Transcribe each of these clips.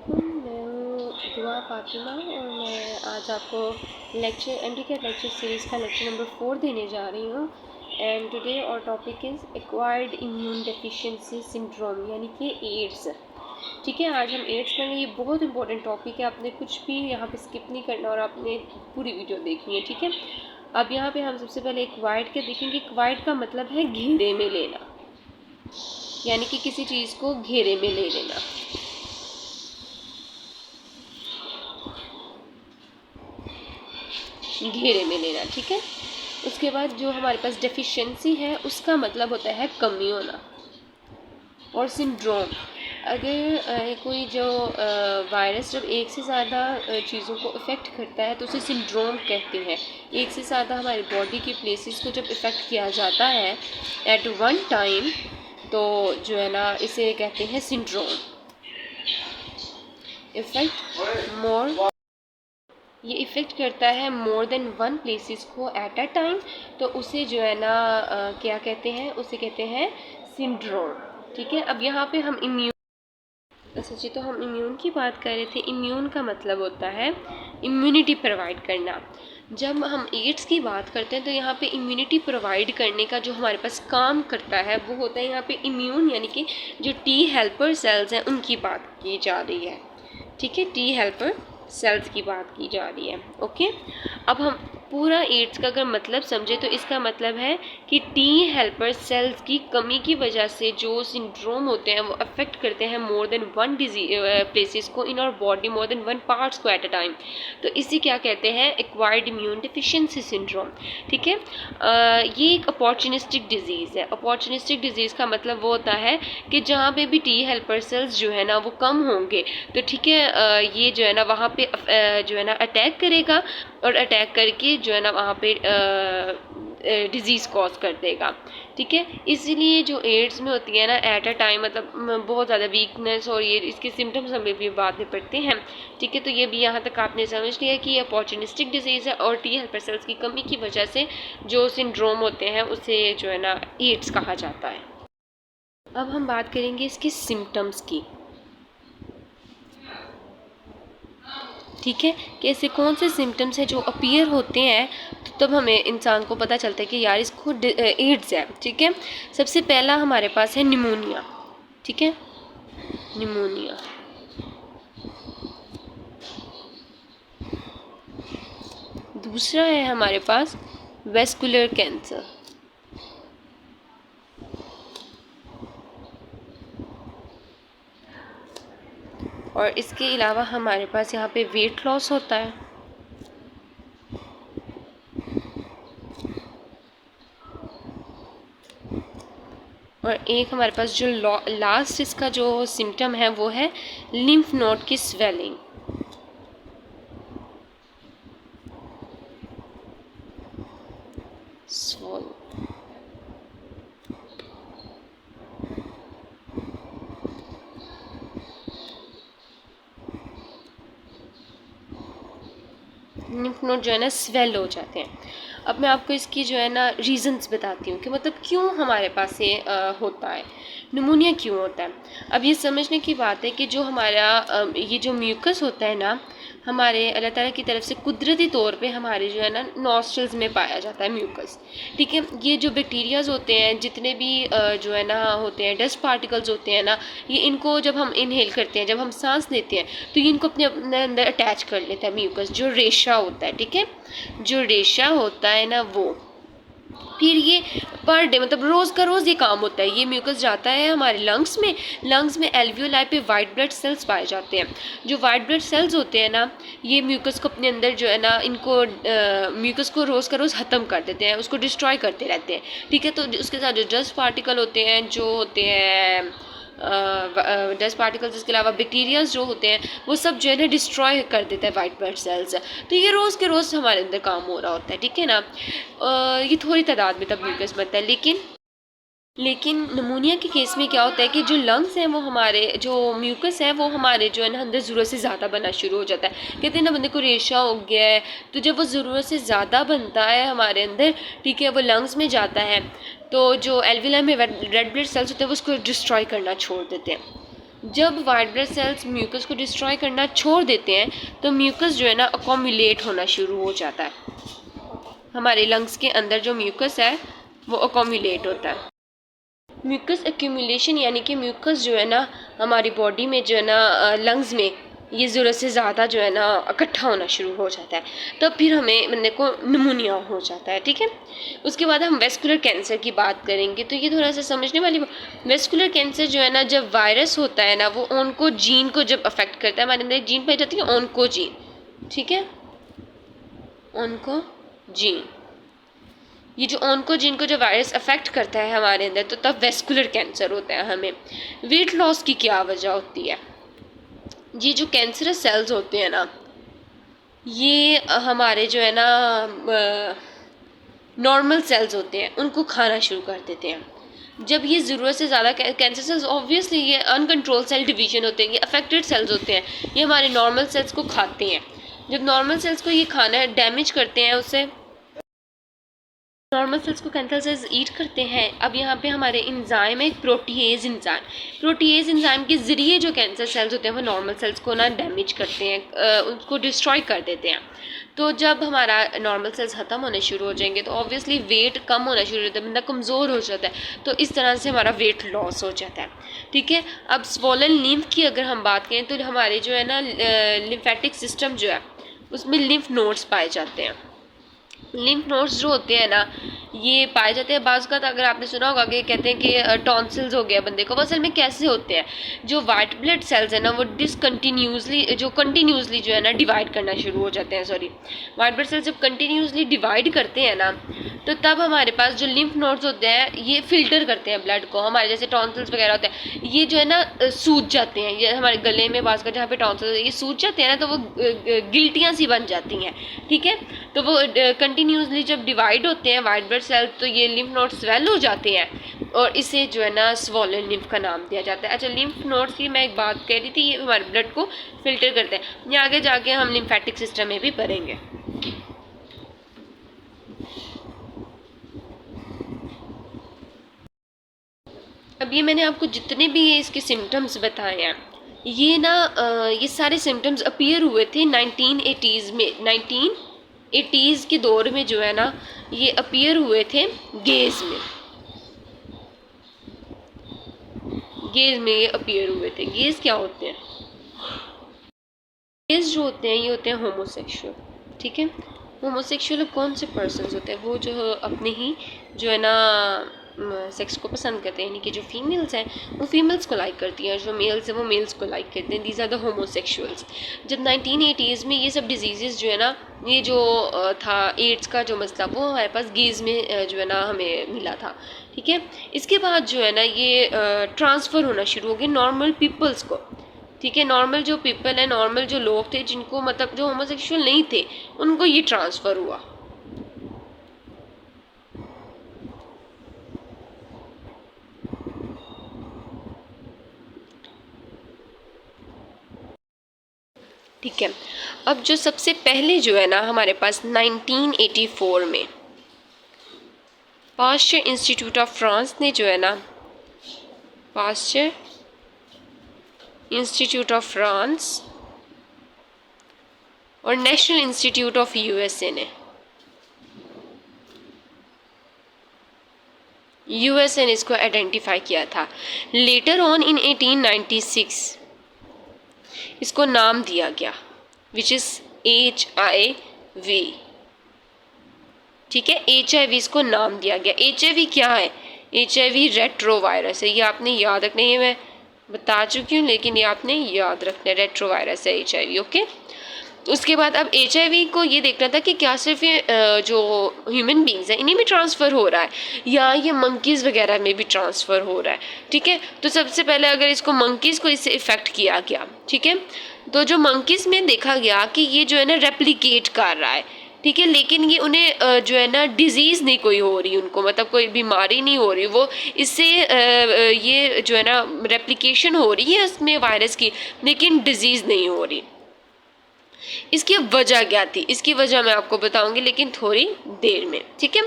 मैं हूँ दुआ फातिमा और मैं आज आपको लेक्चर एमडीकेट लेक्चर सीरीज़ का लेक्चर नंबर 4 देने जा रही हूँ। एंड टुडे और topic is acquired immune deficiency syndrome यानी कि एड्स। ठीक है, आज हम एड्स पढ़ेंगे। ये बहुत इंपॉर्टेंट टॉपिक है, आपने कुछ भी यहाँ पे स्किप नहीं करना और आपने पूरी वीडियो देखनी है। ठीक है, अब यहाँ पे हम सबसे पहले एक्वायर्ड के देखेंगे। एक्वायर्ड का मतलब है घेरे में लेना, यानी कि किसी चीज़ को घेरे में ले लेना। घेरे में लेना, ठीक है। उसके बाद जो हमारे पास डेफिशिएंसी है उसका मतलब होता है कमी होना। और सिंड्रोम, अगर कोई जो वायरस जब एक से ज़्यादा चीज़ों को इफ़ेक्ट करता है तो उसे सिंड्रोम कहते हैं। एक से ज़्यादा हमारी बॉडी की प्लेसेस को जब इफ़ेक्ट किया जाता है एट वन टाइम तो जो है ना इसे कहते हैं सिंड्रोम। इफ़ेक्ट मोर, ये इफ़ेक्ट करता है मोर देन वन प्लेसेस को एट अ टाइम, तो उसे जो है ना क्या कहते हैं, उसे कहते हैं सिंड्रोम। ठीक है, अब यहाँ पे हम इम्यून, अच्छा जी, तो हम इम्यून की बात कर रहे थे। इम्यून का मतलब होता है इम्यूनिटी प्रोवाइड करना। जब हम एड्स की बात करते हैं तो यहाँ पे इम्यूनिटी प्रोवाइड करने का जो हमारे पास काम करता है वो होता है यहाँ पे इम्यून, यानी कि जो टी हेल्पर सेल्स हैं उनकी बात की जा रही है। ठीक है, टी हेल्पर सेल्स की बात की जा रही है। ओके, अब हम पूरा एड्स का अगर मतलब समझे तो इसका मतलब है कि टी हेल्पर सेल्स की कमी की वजह से जो सिंड्रोम होते हैं वो अफेक्ट करते हैं मोर देन वन प्लेसेस को in our body, more than one parts को एट अ टाइम। तो इसे क्या कहते हैं, एक्वायर्ड इम्यून डिफिशिएंसी सिंड्रोम। ठीक है, ये एक अपॉर्चुनिस्टिक डिजीज़ है। अपॉर्चुनिस्टिक डिजीज़ का मतलब वो होता है कि जहाँ पे भी टी हेल्पर सेल्स जो है ना वो कम होंगे तो ठीक है, ये जो है ना वहाँ पे जो है ना अटैक करेगा और अटैक करके जो है ना वहाँ पे डिज़ीज़ कॉज कर देगा। ठीक है, इसीलिए जो एड्स में होती है ना एट अ टाइम, मतलब बहुत ज़्यादा वीकनेस और ये इसके सिम्टम्स हमें भी बाद में पड़ते हैं। ठीक है, तो ये भी यहाँ तक आपने समझ लिया कि ये अपॉर्चुनिस्टिक डिजीज़ है और टी हेल्पर सेल्स की कमी की वजह से जो सिंड्रोम होते हैं उसे जो है ना एड्स कहा जाता है। अब हम बात करेंगे इसके सिम्टम्स की। ठीक है, कि ऐसे कौन से सिम्टम्स हैं जो अपीयर होते हैं तो तब हमें इंसान को पता चलता है कि यार इसको एड्स है। ठीक है, सबसे पहला हमारे पास है निमोनिया। ठीक है, निमोनिया। दूसरा है हमारे पास वेस्कुलर कैंसर। और इसके अलावा हमारे पास यहाँ पे वेट लॉस होता है। और एक हमारे पास जो लास्ट इसका जो सिम्टम है वो है लिम्फ नोड की स्वेलिंग। लिम्फ नोड जो है ना स्वेल हो जाते हैं। अब मैं आपको इसकी जो है ना रीजंस बताती हूँ कि मतलब क्यों हमारे पास ये होता है, निमोनिया क्यों होता है। अब ये समझने की बात है कि जो हमारा ये जो म्यूकस होता है ना, हमारे अल्लाह ताला की तरफ से कुदरती तौर पे हमारे जो है ना नॉस्ट्रल्स में पाया जाता है म्यूकस। ठीक है, ये जो बैक्टीरियाज होते हैं, जितने भी जो है ना होते हैं डस्ट पार्टिकल्स होते हैं ना, ये इनको जब हम इनहेल करते हैं, जब हम सांस लेते हैं तो ये इनको अपने अंदर अटैच कर लेता है म्यूकस, जो रेशा होता है। ठीक है, जो रेशा होता है ना वो फिर ये पर डे मतलब रोज़ का रोज़ ये काम होता है। ये म्यूकस जाता है हमारे लंग्स में एल्वियोलाई पे वाइट ब्लड सेल्स पाए जाते हैं। जो वाइट ब्लड सेल्स होते हैं ना, ये म्यूकस को अपने अंदर जो है ना इनको म्यूकस को रोज़ का रोज़ ख़त्म कर देते हैं, उसको डिस्ट्रॉय करते रहते हैं। ठीक है, तो उसके साथ जो डस्ट पार्टिकल होते हैं, जो होते हैं डस्ट पार्टिकल्स, इसके अलावा बैक्टीरियाज जो होते हैं वो सब जो है ना डिस्ट्रॉय कर देता है वाइट ब्लड सेल्स। तो ये रोज़ के रोज़ हमारे अंदर काम हो रहा होता है। ठीक है ना, ये थोड़ी तादाद में तब म्यूकस बनता है, लेकिन नमूनिया के केस में क्या होता है कि जो लंग्स हैं वो हमारे जो म्यूकस है वो हमारे जो है ना अंदर ज़रूरत से ज़्यादा बनना शुरू हो जाता है। कहते हैं ना बंदे को रेशा हो गया है, तो जब वो ज़रूरत से ज़्यादा बनता है हमारे अंदर, ठीक है, वो लंग्स में जाता है तो जो एल्वियोलाई में रेड ब्लड सेल्स होते हैं वो उसको डिस्ट्रॉय करना छोड़ देते हैं। जब वाइट ब्लड सेल्स म्यूकस को डिस्ट्रॉय करना छोड़ देते हैं तो म्यूकस जो है ना अकोमुलेट होना शुरू हो जाता है। हमारे लंग्स के अंदर जो म्यूकस है वो अकोमुलेट होता है। म्यूकस एक्यूमुलेशन यानी कि म्यूकस जो है ना हमारी बॉडी में जो है ना लंग्स में ये ज़रूरत से ज़्यादा जो है ना इकट्ठा होना शुरू हो जाता है, तो फिर हमें बंदे को निमोनिया हो जाता है। ठीक है, उसके बाद हम वेस्कुलर कैंसर की बात करेंगे, तो ये थोड़ा सा समझने वाली वेस्कुलर कैंसर जो है ना, जब वायरस होता है ना वो ऑन्को जीन को जब अफेक्ट करता है, हमारे अंदर जीन पाई जाती है ऑन्को जीन। ठीक है, ऑन्को जीन, ये जो ऑन्को जीन को जब वायरस अफेक्ट करता है हमारे अंदर तो तब वेस्कुलर कैंसर होता है हमें। वेट लॉस की क्या वजह होती है? ये जो कैंसरस सेल्स होते हैं ना, ये हमारे जो है ना नॉर्मल सेल्स होते हैं उनको खाना शुरू कर देते हैं। जब ये ज़रूरत से ज़्यादा कैंसर सेल्स, ऑब्वियसली ये अनकंट्रोल सेल डिवीजन होते हैं, ये अफेक्टेड सेल्स होते हैं, ये हमारे नॉर्मल सेल्स को खाते हैं। जब नॉर्मल सेल्स को ये खाना डैमेज करते हैं, उससे नॉर्मल सेल्स को कैंसर सेल्स ईट करते हैं। अब यहाँ पे हमारे इंजाइम है, एक प्रोटीएज इंजाइम। प्रोटीएज इंजाइम के ज़रिए जो कैंसर सेल्स होते हैं वो नॉर्मल सेल्स को ना डैमेज करते हैं, उनको डिस्ट्रॉय कर देते हैं। तो जब हमारा नॉर्मल सेल्स ख़त्म होने शुरू हो जाएंगे तो ऑब्वियसली वेट कम होना शुरू हो जाता है, बंदा कमज़ोर हो जाता है, तो इस तरह से हमारा वेट लॉस हो जाता है। ठीक है, अब स्वोलन लिम्फ की अगर हम बात करें तो हमारे जो है ना लिम्फेटिक सिस्टम जो है उसमें लिम्फ नोड्स पाए जाते हैं। लिम्फ नोड्स जो होते हैं ना ये पाए जाते हैं। बाज़ का अगर आपने सुना होगा कि कहते हैं कि टॉन्सिल्स हो गया बंदे को, वो असल में कैसे होते हैं? जो वाइट ब्लड सेल्स है ना वो कंटिन्यूसली जो है ना डिवाइड करना शुरू हो जाते हैं। वाइट ब्लड सेल्स जब कंटिन्यूसली डिवाइड करते हैं ना तो तब हमारे पास जो लिम्फ नोड्स होते हैं ये फिल्टर करते हैं ब्लड को। हमारे जैसे टॉन्सिल्स वगैरह होते हैं ये जो है ना सूज जाते हैं, ये हमारे गले में बाज़ का जहाँ पे टॉन्सिल्स ये सूज जाते हैं ना तो वो गिल्टियाँ सी बन जाती हैं। ठीक है, तो वो कंटिन्यूसली जब डिवाइड होते हैं वाइट ब्लड सेल तो ये लिम्फ नोड्स स्वेल हो जाते हैं और इसे जो है ना स्वोलन लिम्फ का नाम दिया जाता है। अच्छा, लिम्फ नोड्स की मैं एक बात कह रही थी, ये हमारे ब्लड को फिल्टर करते हैं। ये आगे जाके हम लिम्फेटिक सिस्टम में भी पढ़ेंगे। अब ये मैंने आपको जितने भी ये इसके सिम्टम्स बताए हैं ये ना ये सारे सिम्टम्स अपीयर हुए थे 1980s में। 1980s के दौर में जो है ना ये अपीयर हुए थे गेज में। गेज में ये अपीयर हुए थे। गेज क्या होते हैं? गेज जो होते हैं ये होते हैं होमोसेक्सुअल। ठीक है, होमोसेक्सुअल कौन से पर्सन्स होते हैं? वो जो अपने ही जो है ना सेक्स को पसंद करते हैं, यानी कि जो फीमेल्स हैं वो फीमेल्स को लाइक करती हैं, जो मेल्स हैं वो मेल्स को लाइक करते हैं। These are the homosexuals. जब 1980s में ये सब डिजीज़ जो है ना ये जो था एड्स का जो मसला वो हमारे पास गेज में जो है ना हमें मिला था। ठीक है, इसके बाद जो है ना ये ट्रांसफ़र होना शुरू हो गया नॉर्मल पीपल्स को। ठीक है, नॉर्मल जो पीपल है, नॉर्मल जो लोग थे जिनको मतलब जो होमोसेक्सुअल नहीं थे उनको ये ट्रांसफ़र हुआ। ठीक है, अब जो सबसे पहले जो है ना हमारे पास 1984 में पाश्चर इंस्टीट्यूट ऑफ फ्रांस ने जो है ना पाश्चर इंस्टीट्यूट ऑफ फ्रांस और नेशनल इंस्टीट्यूट ऑफ यूएसए ने इसको आइडेंटिफाई किया था। लेटर ऑन इन 1896 इसको नाम दिया गया विच इज़ HIV। ठीक है, HIV इसको नाम दिया गया। HIV क्या है? HIV रेट्रोवायरस है, ये आपने याद रखना है। ये मैं बता चुकी हूँ लेकिन ये आपने याद रखना है, रेट्रोवायरस है HIV। ओके, उसके बाद अब HIV को ये देखना था कि क्या सिर्फ ये जो ह्यूमन बींग्स हैं इन्हीं में ट्रांसफ़र हो रहा है या ये मंकीज़ वगैरह में भी ट्रांसफ़र हो रहा है। ठीक है, तो सबसे पहले अगर इसको मंकीज़ को इससे इफ़ेक्ट किया गया, ठीक है, तो जो मंकीज़ में देखा गया कि ये जो है ना रेप्लिकेट कर रहा है। ठीक है, लेकिन ये उन्हें जो है ना डिज़ीज़ नहीं कोई हो रही, उनको मतलब कोई बीमारी नहीं हो रही, वो इससे ये जो है ना रेप्लिकेशन हो रही है उसमें वायरस की, लेकिन डिज़ीज़ नहीं हो रही। इसकी वजह क्या थी, इसकी वजह मैं आपको बताऊंगी लेकिन थोड़ी देर में, ठीक है।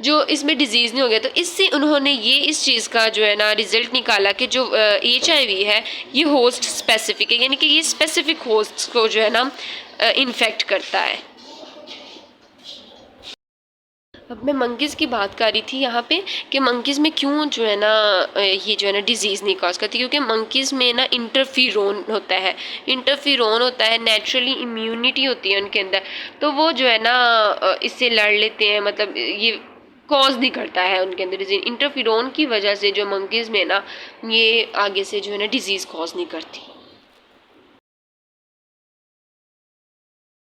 जो इसमें डिजीज़ नहीं हो गया, तो इससे उन्होंने ये इस चीज़ का जो है ना रिजल्ट निकाला कि जो HIV है ये होस्ट स्पेसिफिक है, यानी कि ये स्पेसिफिक होस्ट को जो है ना इन्फेक्ट करता है। अब मैं मंकीज़ की बात कर रही थी यहाँ पे कि मंकीज़ में क्यों जो है ना ये जो है ना डिज़ीज़ नहीं कॉज करती, क्योंकि मंकीज़ में ना इंटरफीरोन होता है। इंटरफीरोन होता है, नेचुरली इम्यूनिटी होती है उनके अंदर, तो वो जो है ना इससे लड़ लेते हैं, मतलब ये कॉज नहीं करता है उनके अंदर डिजीज़। इंटरफीरोन की वजह से जो मंकीज़ में ना ये आगे से जो है ना डिज़ीज़ कॉज नहीं करती।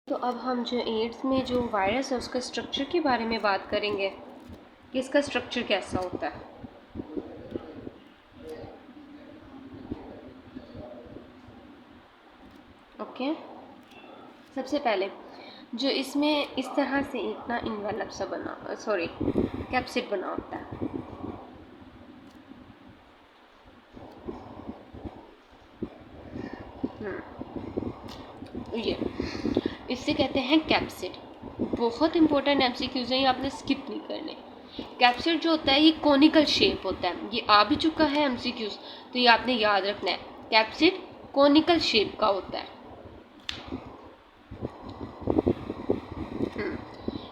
तो अब हम जो एड्स में जो वायरस है उसका स्ट्रक्चर के बारे में बात करेंगे कि इसका स्ट्रक्चर कैसा होता है। ओके, सबसे पहले जो इसमें इस तरह से एक ना इन्वेलप सा बना, सॉरी कैप्सिड बना होता है। ये इससे कहते हैं कैप्सिड। बहुत इंपॉर्टेंट MCQs हैं, ये आपने स्किप नहीं करने। कैप्सिड जो होता है ये कोनिकल शेप होता है, ये आ भी चुका है MCQs, तो ये आपने याद रखना है। कैप्सिड कोनिकल शेप का होता है।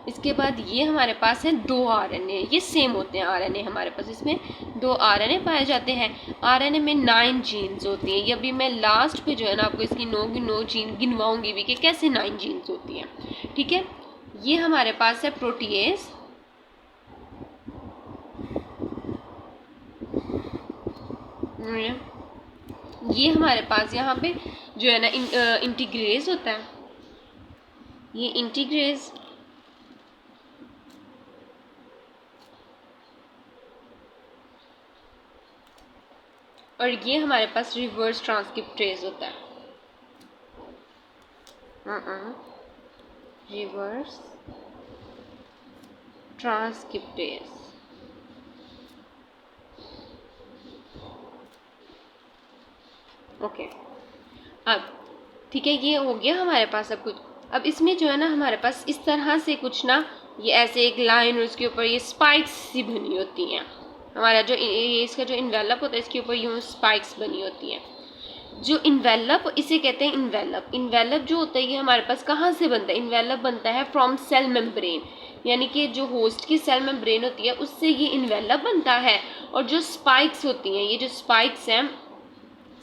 इसके बाद ये हमारे पास है 2 RNA, ये सेम होते हैं RNA हमारे पास, इसमें 2 RNA पाए जाते हैं। RNA में 9 जीन्स होती हैं। ये अभी मैं लास्ट पे जो है ना आपको इसकी 9 जीन गिनवाऊंगी भी कि कैसे 9 जीन्स होती हैं, ठीक है। ये हमारे पास है प्रोटीएज, ये हमारे पास यहाँ पे जो है ना इंटीग्रेज होता है, ये इंटीग्रेज, और ये हमारे पास रिवर्स ट्रांसक्रिप्टेज होता है। Reverse transcriptase, okay. अब ठीक है, ये हो गया हमारे पास सब कुछ। अब इसमें जो है ना हमारे पास इस तरह से कुछ ना, ये ऐसे एक लाइन और उसके ऊपर ये स्पाइक्स सी बनी होती हैं। हमारा जो ये इसका जो इन्वेलप होता है इसके ऊपर यूँ स्पाइक्स बनी होती हैं। जो इन्वेलप, इसे कहते हैं इन्वेलप। इन्वेलप जो होता है ये हमारे पास कहाँ से बनता है? इन्वेलप बनता है फ्रॉम सेल मेम्ब्रेन, यानी कि जो होस्ट की सेल मेम्ब्रेन होती है उससे ये इन्वेलप बनता है। और जो स्पाइक्स होती हैं, ये जो स्पाइक्स हैं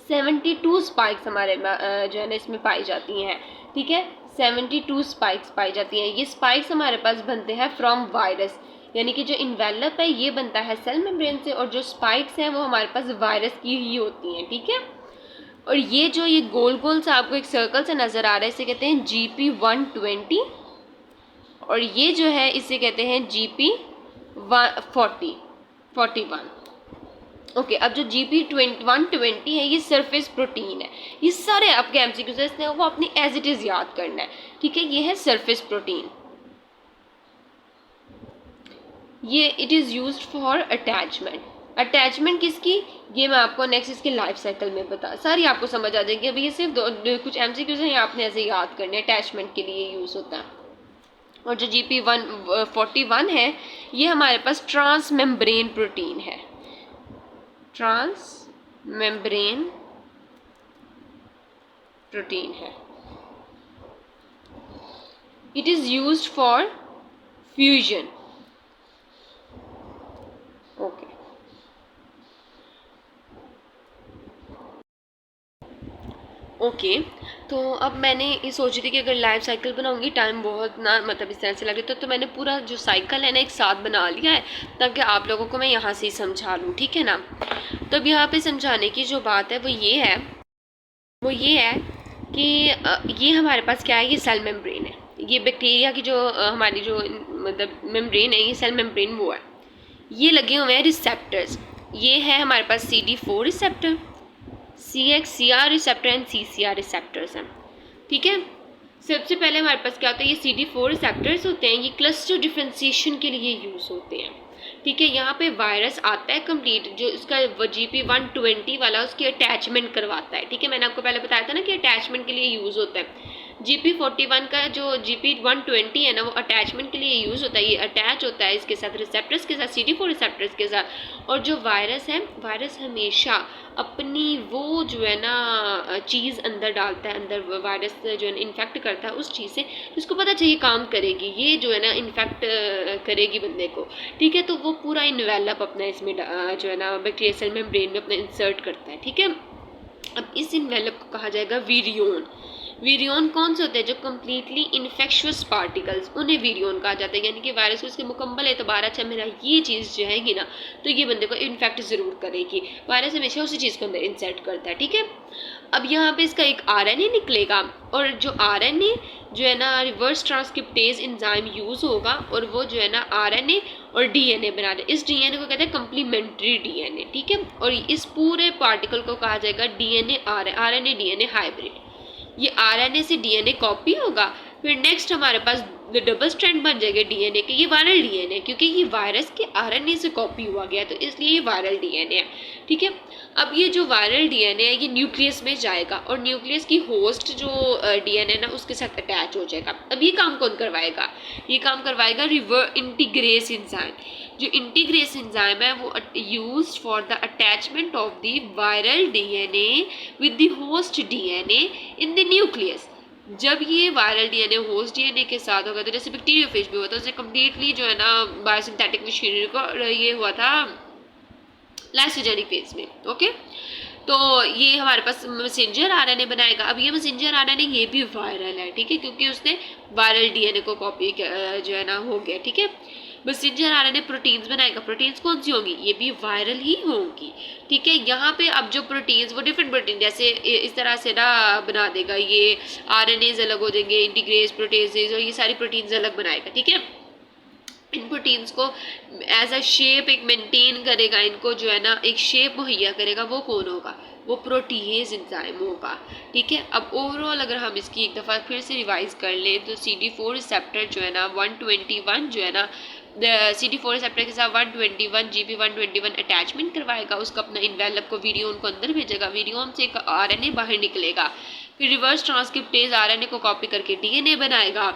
72 स्पाइक्स हमारे जो है ना इसमें पाई जाती हैं, ठीक है। 72 स्पाइक्स पाई जाती हैं। ये स्पाइक्स हमारे पास बनते हैं फ्रॉम वायरस, यानी कि जो इन्वेलप है ये बनता है सेल मेम्ब्रेन से, और जो स्पाइक्स हैं वो हमारे पास वायरस की ही होती हैं, ठीक है। और ये जो ये गोल गोल सा आपको एक सर्कल से नज़र आ रहा है इसे कहते हैं GP120, और ये जो है इसे कहते हैं GP41। ओके, अब जो GP120 है ये सरफेस प्रोटीन है। ये सारे आपके MCQs हैं वो अपनी एज इट इज़ याद करना है, ठीक है। ये है सरफेस प्रोटीन, ये it is used for attachment. Attachment किसकी, ये मैं आपको नेक्स्ट इसके लाइफ साइकिल में बता, सारी आपको समझ आ जाएगी। अभी ये सिर्फ कुछ MCQs हैं, आपने ऐसे याद करने, अटैचमेंट के लिए यूज़ होता है। और जो GP141 है ये हमारे पास ट्रांस मेम्ब्रेन प्रोटीन है, ट्रांस मेम्ब्रेन प्रोटीन है। It is used for fusion, okay. Okay, तो अब मैंने ये सोची थी कि अगर लाइफ साइकिल बनाऊंगी टाइम बहुत ना मतलब इस तरह से लगे, तो मैंने पूरा जो साइकिल है ना एक साथ बना लिया है ताकि आप लोगों को मैं यहाँ से ही समझा लूँ, ठीक है ना। तो अब यहाँ पे समझाने की जो बात है वो ये है कि ये हमारे पास क्या है, ये सेल मेम्ब्रेन है। ये बैक्टीरिया की जो हमारी जो मतलब मेम्ब्रेन है, ये सेल मेम्ब्रेन वो है। ये लगे हुए हैं रिसेप्टर्स, ये है हमारे पास CD4 receptor, CXCR receptor and CCR receptors हैं, ठीक है। सबसे पहले हमारे पास क्या होता है, ये CD4 रिसेप्टर्स होते हैं, ये क्लस्टर डिफ्रेंसिएशन के लिए यूज़ होते हैं, ठीक है। यहाँ पे वायरस आता है कंप्लीट, जो इसका GP120 वाला उसकी अटैचमेंट करवाता है, ठीक है। मैंने आपको पहले बताया था ना कि अटैचमेंट के लिए यूज़ होता है। GP41 का जो GP120 है ना, वो अटैचमेंट के लिए यूज़ होता है। ये अटैच होता है इसके साथ, रिसेप्टर्स के साथ, CD4 रिसेप्टर्स के साथ। और जो वायरस है, वायरस हमेशा अपनी वो जो है ना चीज़ अंदर डालता है, अंदर वायरस जो है इन्फेक्ट करता है उस चीज़ से, जिसको पता चाहिए काम करेगी, ये जो है ना इन्फेक्ट करेगी बंदे को, ठीक है। तो वो पूरा इन्वेलप अपना इसमें जो है ना बैक्टीरियल सेल मेम्ब्रेन में अपना इंसर्ट करता है, ठीक है। अब इस इन्वेलप को कहा जाएगा वीरियोन। वीरियोन कौन से होते हैं? जो कम्प्लीटली इन्फेक्शुअस पार्टिकल्स, उन्हें वीरियोन कहा जाता है। यानी कि वायरस को इसके मुकम्मल एतबार अच्छा मेरा ये चीज़ जो है ना, तो ये बंदे को इन्फेक्ट ज़रूर करेगी। वायरस हमेशा उसी चीज़ को अंदर इंसर्ट करता है, ठीक है। अब यहाँ पे इसका एक RNA निकलेगा, और जो RNA जो है ना रिवर्स ट्रांसक्रिप्टेज एंजाइम यूज़ होगा, और वो जो है ना RNA और DNA बना दे। इस DNA को कहते हैं कम्प्लीमेंट्री DNA, ठीक है। और इस पूरे पार्टिकल को कहा जाएगा DNA RNA DNA हाइब्रिड। ये RNA से DNA कॉपी होगा, फिर नेक्स्ट हमारे पास डबल स्ट्रैंड बन जाएगा DNA के। ये वायरल DNA, क्योंकि ये वायरस के RNA से कॉपी हुआ गया, तो इसलिए ये वायरल DNA है, ठीक है। अब ये जो वायरल DNA है, ये न्यूक्लियस में जाएगा, और न्यूक्लियस की होस्ट जो DNA है ना, उसके साथ अटैच हो जाएगा। अब ये काम कौन करवाएगा? ये काम करवाएगा रिवर्स इंटीग्रेस एंजाइम। जो इंटीग्रेस एंजाइम है वो used for the attachment of the viral DNA with the host DNA in the nucleus. जब ये वायरल DNA होस्ट DNA के साथ होगा, तो जैसे बैक्टीरियोफेज भी हुआ था, उसने कम्प्लीटली जो है ना बायोसिंथेटिक मशीनरी को ये हुआ था लाइसोजेनिक फेज में, ओके। तो ये हमारे पास मैसेंजर RNA बनाएगा। अब ये मैसेंजर RNA ये भी वायरल है, ठीक है, क्योंकि उसने वायरल DNA को कॉपी जो है ना हो गया, ठीक है। मैसेंजर RNA प्रोटीन्स बनाएगा। प्रोटीन्स कौन सी होंगी? ये भी वायरल ही होंगी, ठीक है। यहाँ पे अब जो प्रोटीन्स, वो डिफरेंट प्रोटीन जैसे इस तरह से ना बना देगा, ये RNAs अलग हो जाएंगे, इंटीग्रेस प्रोटेजेस, और ये सारी प्रोटीन्स अलग बनाएगा, ठीक है। इन प्रोटीन्स को एज अ शेप एक मेंटेन करेगा, इनको जो है ना एक शेप मुहैया करेगा, वो कौन होगा? वो प्रोटीएज एंजाइम होगा, ठीक है। अब ओवरऑल अगर हम इसकी एक दफ़ा फिर से रिवाइज कर लें, तो CD4 रिसेप्टर जो है ना 121 जो है ना CD4 रिसेप्टर के साथ 121 GP121 अटैचमेंट करवाएगा, उसका अपना इन्वेलप को वीडियोन को अंदर भेजेगा, वीडियोन से एक RNA बाहर निकलेगा, फिर रिवर्स ट्रांसक्रिप्टेज RNA को कॉपी करके DNA बनाएगा।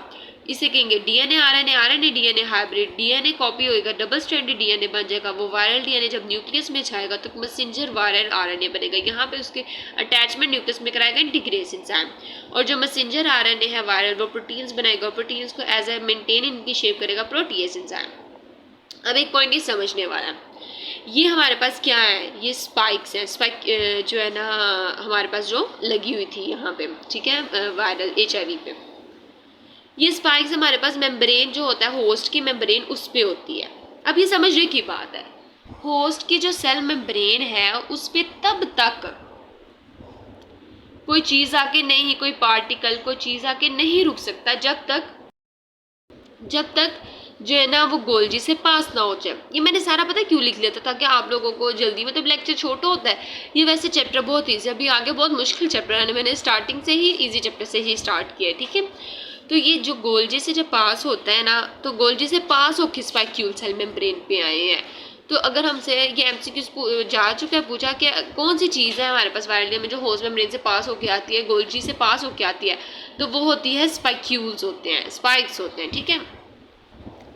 इसे कहेंगे DNA RNA RNA DNA hybrid. DNA copy होएगा, डबल स्ट्रैंडेड DNA बन जाएगा। वो वायरल DNA जब न्यूक्लियस में जाएगा तो मैसेंजर वायरल RNA बनेगा। यहाँ पे उसके अटैचमेंट न्यूक्लियस में कराएगा इंटीग्रेस एंजाइम, और जो मैसेंजर RNA है वायरल, वो प्रोटीन्स बनाएगा, और प्रोटीन्स को एज ए मेंटेन इनकी शेप करेगा प्रोटीएज एंजाइम। अब एक पॉइंट ये समझने वाला, ये हमारे पास क्या है? ये स्पाइक्स हैं। स्पाइक जो है ना हमारे पास जो लगी हुई थी यहाँ पे, ठीक है, वायरल HIV पे। ये स्पाइक्स हमारे पास मेम्ब्रेन जो होता है, होस्ट की मेम्ब्रेन उस पे होती है। अब ये समझने की बात है, होस्ट की जो सेल मेम्ब्रेन है उस पे तब तक कोई चीज़ आके नहीं, कोई पार्टिकल, कोई चीज़ आके नहीं रुक सकता जब तक जो है ना वो गोल्जी से पास ना हो जाए। ये मैंने सारा पता क्यों लिख लिया था, ताकि आप लोगों को जल्दी, मतलब लेक्चर छोटा होता है, ये वैसे चैप्टर बहुत ईजी, अभी आगे बहुत मुश्किल चैप्टर है, मैंने स्टार्टिंग से ही ईजी चैप्टर से ही स्टार्ट किया है, ठीक है। तो ये जो गोल्जी से जब पास होता है ना, तो गोल्जी से पास होकर स्पाइक्यूल सेल मेम्ब्रेन पे आए हैं। तो अगर हमसे ये MCQ जा चुका है, पूछा कि कौन सी चीज़ है हमारे पास वायरल में जो होस्ट मेम्ब्रेन से पास होके आती है, गोल्जी से पास होके आती है, तो वो होती है स्पाइक्यूल्स होते हैं, स्पाइक्स होते हैं, ठीक है।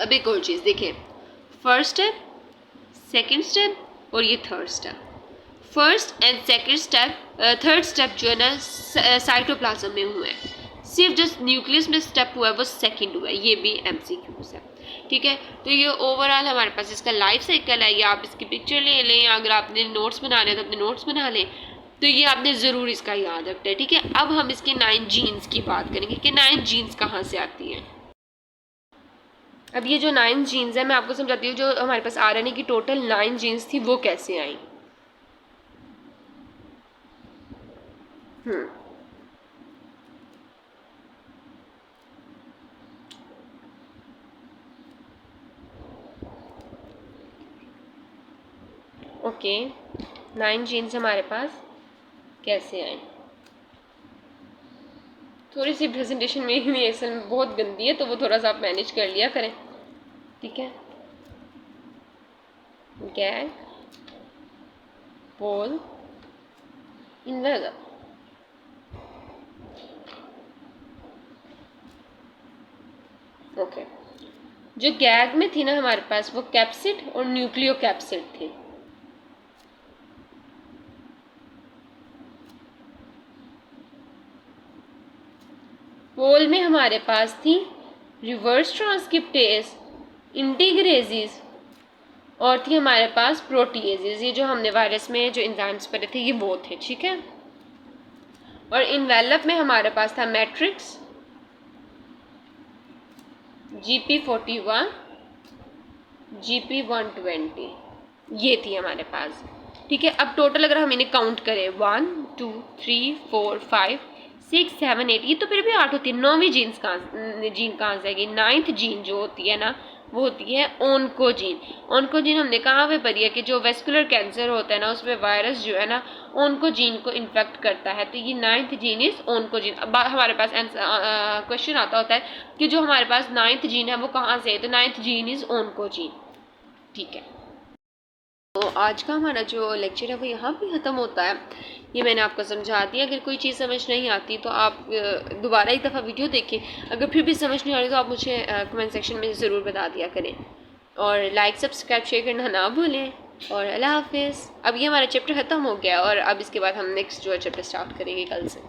अब एक और चीज़ देखें, फर्स्ट स्टेप, सेकेंड स्टेप और ये third step. First and second step, third step जो है ना साइटोप्लाज्म में हुआ है, सिर्फ जो न्यूक्लियस में स्टेप हुआ है वो सेकंड हुआ है। ये भी MCQ है, ठीक है। तो ये ओवरऑल हमारे पास इसका लाइफ साइकिल है। ये आप इसकी पिक्चर ले लें, या अगर आपने नोट्स बनाने तो अपने नोट्स बना लें, तो ये आपने ज़रूर इसका याद रखना है, ठीक है। अब हम इसके 9 जीन्स की बात करेंगे कि 9 जीन्स कहाँ से आती हैं। अब ये जो 9 जीन्स है, मैं आपको समझाती हूँ, जो हमारे पास RNA की टोटल 9 जीन्स थी वो कैसे आई। ओके, 9 जीन्स हमारे पास कैसे आए। थोड़ी सी प्रेजेंटेशन मेरी असल में बहुत गंदी है, तो वो थोड़ा सा आप मैनेज कर लिया करें, ठीक है। गैग, पोल, इन्वर्जन। ओके। जो गैग में थी ना हमारे पास वो कैप्सिड और न्यूक्लियो कैप्सिड थे। वॉल में हमारे पास थी रिवर्स ट्रांसक्रिप्टेज, इंटीग्रेजेज और थी हमारे पास प्रोटीएजेज। ये जो हमने वायरस में जो एंजाइम्स पढ़े थे ये वो थे, ठीक है। और इनवेलप में हमारे पास था मैट्रिक्स, GP41, GP120, ये थी हमारे पास, ठीक है। अब टोटल अगर हम इन्हें काउंट करें 1 2 3 4 5 6 7 8, ये तो फिर भी 8 होती है। 9वीं जीन कहाँ से आएगी? 9th जीन जो होती है ना वो होती है ओन्कोजीन। ओन्कोजीन हमने कहाँ पे पढ़ी है कि जो वेस्कुलर कैंसर होता है ना उसमें वायरस जो है ना ओन्कोजीन को इन्फेक्ट करता है, तो ये 9th जीन इज ओन्कोजीन। अब हमारे पास क्वेश्चन आता होता है कि जो हमारे पास 9th जीन है वो कहाँ से है, तो 9th जीन इज ओन्कोजीन, ठीक है। तो आज का हमारा जो लेक्चर है वो यहाँ पे ख़त्म होता है। ये मैंने आपको समझा दिया। अगर कोई चीज़ समझ नहीं आती तो आप दोबारा एक दफ़ा वीडियो देखें। अगर फिर भी समझ नहीं आ रही तो आप मुझे कमेंट सेक्शन में ज़रूर बता दिया करें। और लाइक सब्सक्राइब शेयर करना ना भूलें। और अल्लाह हाफिज़। अब ये हमारा चैप्टर ख़त्म हो गया और अब इसके बाद हम नेक्स्ट जो है चैप्टर स्टार्ट करेंगे कल से।